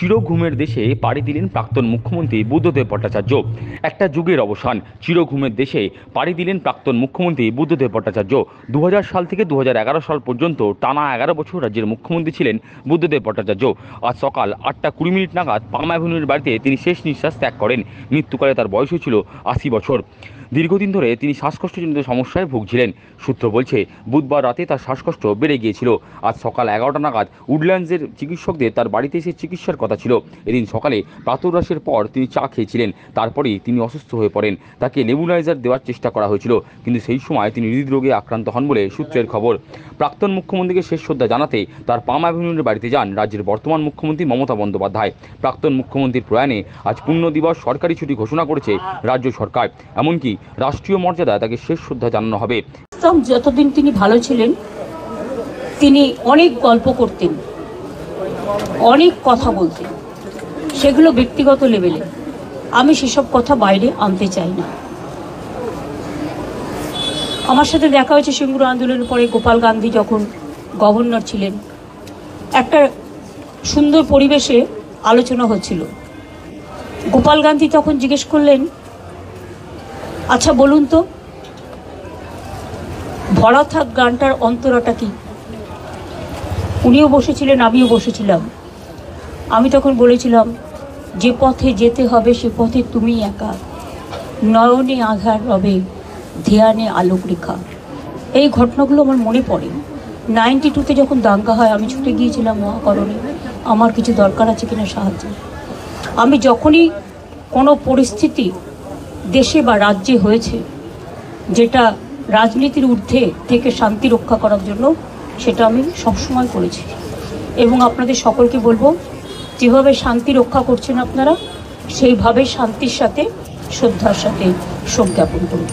চিরঘুমের দেশে পাড়ি দিলেন প্রাক্তন মুখ্যমন্ত্রী বুদ্ধদেব ভট্টাচার্য। একটা যুগের অবসান। চিরঘুমের দেশে পাড়ি দিলেন প্রাক্তন মুখ্যমন্ত্রী বুদ্ধদেব ভট্টাচার্য। 2000 সাল থেকে 2011 সাল পর্যন্ত টানা 11 বছর রাজ্যের মুখ্যমন্ত্রী ছিলেন বুদ্ধদেব ভট্টাচার্য। আজ সকাল 8:20 নাগাদ পাম অ্যাভিনিউর বাড়িতে তিনি শেষ নিঃশ্বাস ত্যাগ করেন। মৃত্যুকালে তার বয়স ছিল 80 বছর। দীর্ঘদিন ধরে তিনি শ্বাসকষ্টজনিত সমস্যায় ভুগছিলেন। সূত্র বলছে, বুধবার রাতে তার শ্বাসকষ্ট বেড়ে গিয়েছিল। আজ সকাল 11টা নাগাদ উডল্যান্ডসের চিকিৎসকদের তার বাড়িতে এসে চিকিৎসার কথা ছিল। এদিন সকালে প্রাতরাশের পর তিনি চা খেয়েছিলেন। তারপরেই তিনি অসুস্থ হয়ে পড়েন। তাকে নেবুলাইজার দেওয়ার চেষ্টা করা হয়েছিল, কিন্তু সেই সময় তিনি হৃদরোগে আক্রান্ত হন বলে সূত্রের খবর। প্রাক্তন মুখ্যমন্ত্রীকে শেষ শ্রদ্ধা জানাতে তার পাম অ্যাভিনিউর বাড়িতে যান রাজ্যের বর্তমান মুখ্যমন্ত্রী মমতা বন্দ্যোপাধ্যায়। প্রাক্তন মুখ্যমন্ত্রীর প্রয়াণে আজ পূর্ণ দিবস, সরকারি ছুটি ঘোষণা করেছে রাজ্য সরকার। এমনকি রাষ্ট্রীয় মর্যাদায় তাকে শেষ শ্রদ্ধা জানানো হবে। যতদিন তিনি ভালো ছিলেন, তিনি অনেক গল্প করতেন, অনেক কথা বলতেন, সেগুলো ব্যক্তিগত লেভেলে। আমি সেসব কথা বাইরে আনতে চাই না। আমার সাথে দেখা হয়েছে সিঙ্গুর আন্দোলনের পরে, গোপাল গান্ধী যখন গভর্নর ছিলেন, একটা সুন্দর পরিবেশে আলোচনা হচ্ছিল। গোপাল গান্ধী তখন জিজ্ঞেস করলেন, আচ্ছা বলুন তো, ভরা থাক গানটার অন্তরাটা কি? উনিও বসেছিলেন, আমিও বসেছিলাম। আমি তখন বলেছিলাম, যে পথে যেতে হবে সে পথে তুমি একা, নয়নে আধার রবে, ধ্যানে আলোক রেখা। এই ঘটনাগুলো আমার মনে পড়ে। 92-তে যখন দাঙ্গা হয়, আমি ছুটে গিয়েছিলাম মহাকরণে, আমার কিছু দরকার আছে কিনা সাহায্য। আমি যখনই কোনো পরিস্থিতি দেশে বা রাজ্যে হয়েছে যেটা রাজনীতির ঊর্ধ্বে থেকে শান্তি রক্ষা করার জন্য, সেটা আমি সবসময় করেছি। এবং আপনাদের সকলকে বলবো, যেভাবে শান্তি রক্ষা করছেন আপনারা, সেইভাবে শান্তির সাথে, শ্রদ্ধার সাথে শোক জ্ঞাপন করুন।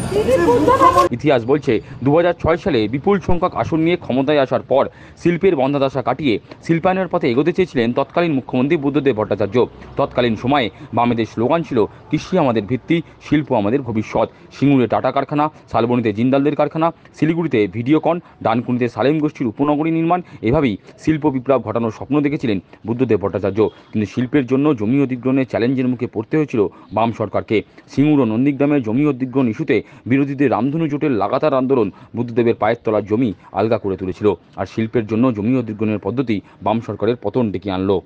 ইতিহাস বলছে, 2006 সালে বিপুল সংখ্যক আসন নিয়ে ক্ষমতায় আসার পর শিল্পের বন্ধাদশা কাটিয়ে শিল্পায়নের পথে এগোতে চেয়েছিলেন তৎকালীন মুখ্যমন্ত্রী বুদ্ধদেব ভট্টাচার্য। তৎকালীন সময়ে বামেদের স্লোগান ছিল, কৃষি আমাদের ভিত্তি, শিল্প আমাদের ভবিষ্যৎ। সিঙ্গুরে টাটা কারখানা, শালবনীতে জিন্দালদের কারখানা, শিলিগুড়িতে ভিডিওকন, ডানকুনিতে সালেম গোষ্ঠীর উপনগরী নির্মাণ, এভাবেই শিল্প বিপ্লব ঘটানোর স্বপ্ন দেখেছিলেন বুদ্ধদেব ভট্টাচার্য। কিন্তু শিল্পের জন্য জমি অধিগ্রহণের চ্যালেঞ্জের মুখে পড়তে হয়েছিল বাম সরকারকে। সিঙ্গুর ও নন্দীগ্রামের জমি অধিগ্রহণ ইস্যুতে বিরোধীদের রামধনু জোটের লাগাতার আন্দোলন বুদ্ধদেবের পায়ের তলার জমি আলগা করে তুলেছিল। আর শিল্পের জন্য জমি অধিগ্রহণের পদ্ধতি বাম সরকারের পতন ডেকে আনলো।